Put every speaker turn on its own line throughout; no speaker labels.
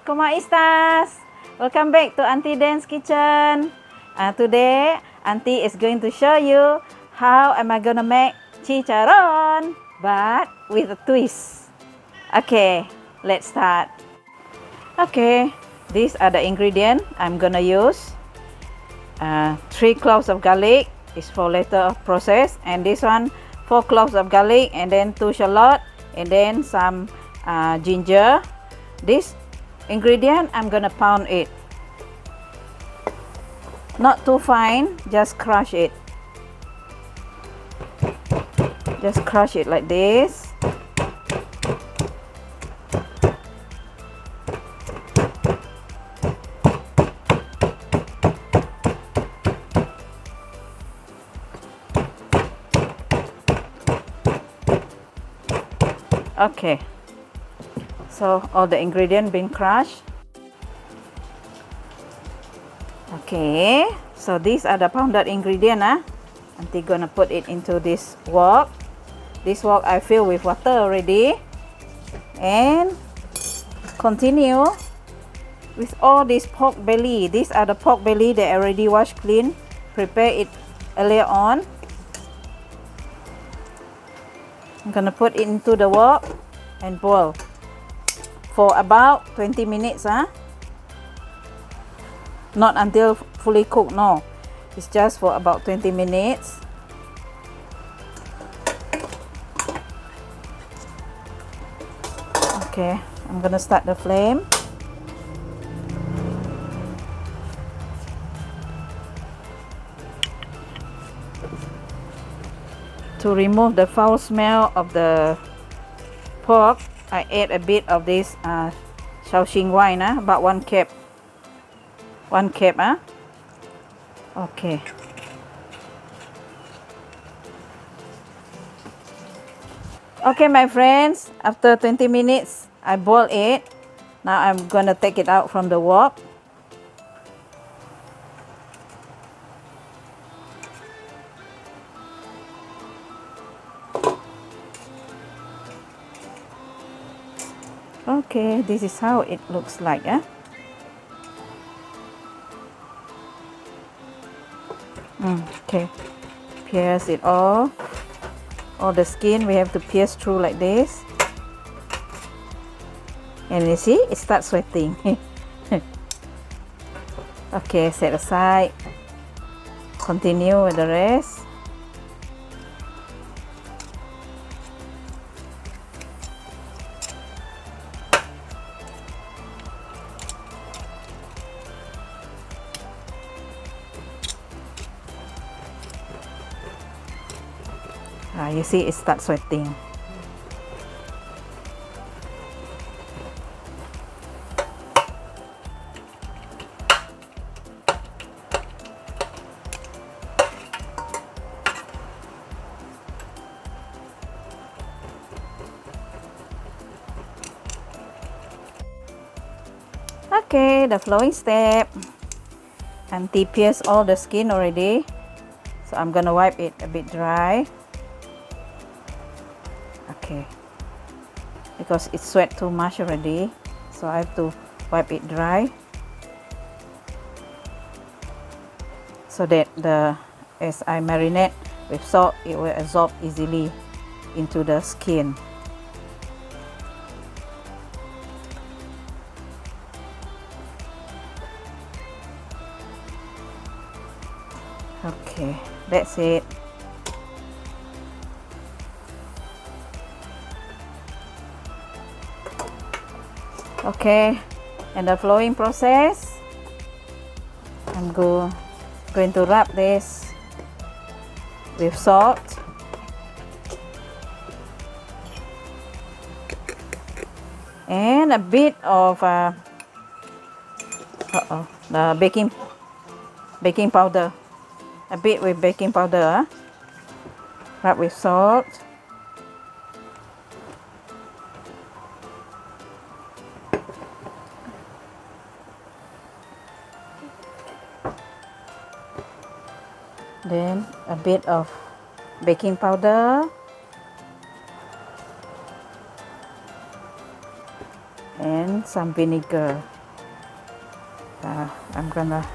¿Cómo estás? Welcome back to Aunty Dann's kitchen. Today, Aunty is going to show you how am I gonna make chicharron, but with a twist. Okay, let's start. Okay, these are the ingredients I'm gonna use. 3 cloves of garlic is for later process, and this one 4 cloves of garlic, and then 2 shallot, and then some ginger. This ingredient I'm gonna pound it, not too fine, just crush it. Just crush it like this. Okay, so all the ingredients been crushed. Okay, so these are the pounded ingredient. Aunty gonna put it into this wok. This wok I fill with water already, and continue with all this pork belly. These are the pork belly that I already washed clean, prepare it earlier on. I'm gonna put it into the wok and boil for about 20 minutes. Not until fully cooked, no. It's just for about 20 minutes. Okay, I'm gonna start the flame. To remove the foul smell of the pork, I add a bit of this Shaoxing wine, about 1 cup. 1 cup, Okay. Okay, my friends, after 20 minutes, I boil it. Now I'm gonna take it out from the wok. Okay, this is how it looks like. Okay, pierce it all the skin we have to pierce through like this, and you see it starts sweating. Okay, set aside, continue with the rest. You see it starts sweating. Okay, the following step. Aunty pierced all the skin already, so I'm gonna wipe it a bit dry. Okay, because it sweat too much already, so I have to wipe it dry so that as I marinate with salt, it will absorb easily into the skin. Okay, that's it. Okay, and the flowing process, I'm going to wrap this with salt, and a bit of the baking powder, a bit with baking powder. Wrap with salt. Then a bit of baking powder, and some vinegar. I'm gonna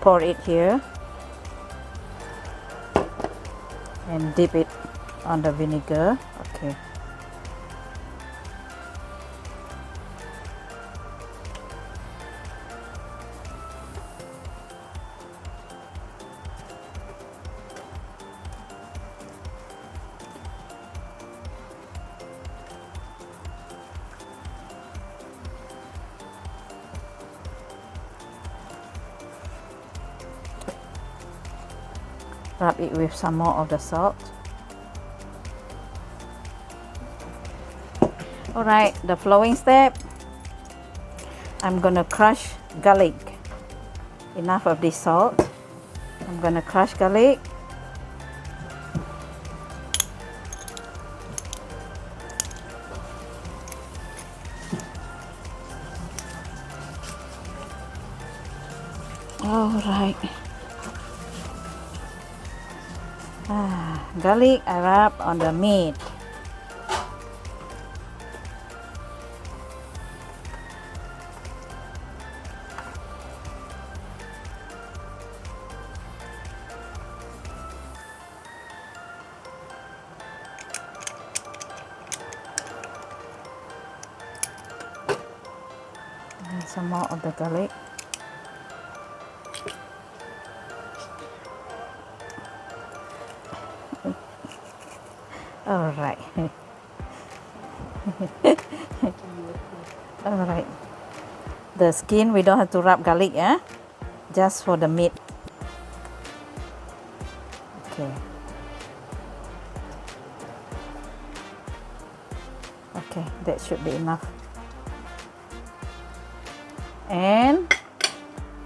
pour it here and dip it on the vinegar. Okay. Rub it with some more of the salt. Alright, the following step, I'm gonna crush garlic. Enough of this salt. I'm gonna crush garlic. Alright. Garlic I rub on the meat. And some more of the garlic. Alright. Alright. The skin we don't have to rub garlic, just for the meat. Okay. Okay, that should be enough. And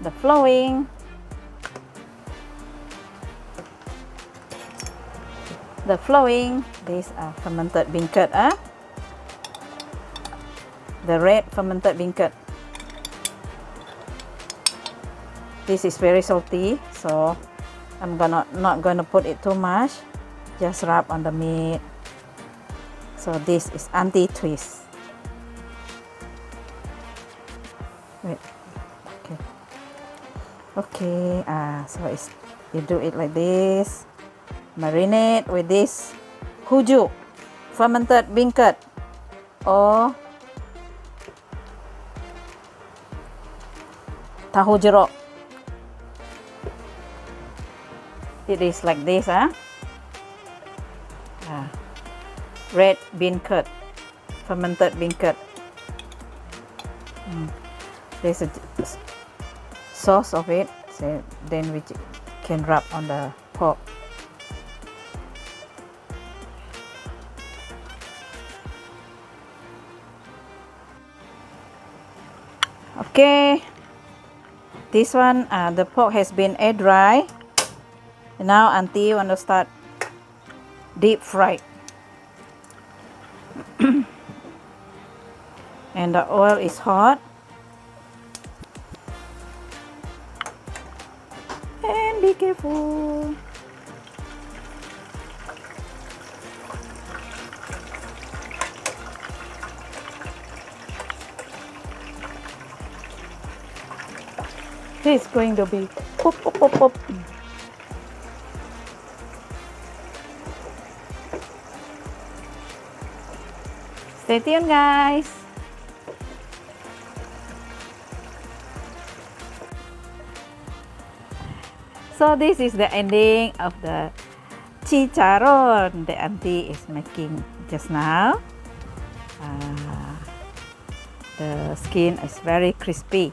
the flowing. The flowing, these are fermented beancurd, the red fermented beancurd. This is very salty, so I'm not gonna put it too much. Just rub on the meat. So this is anti-twist. Wait, okay, okay. So you do it like this. Marinate with this huju, fermented beancurd, or tahu jeruk. It is like this, red beancurd, fermented beancurd. There's a sauce of it, so then we can rub on the pork. Okay, this one, the pork has been air dry. Now Auntie want to start deep fry. And the oil is hot. And be careful. This is going to be pop, pop, pop, pop. Stay tuned, guys. So this is the ending of the chicharron that Auntie is making just now. The skin is very crispy.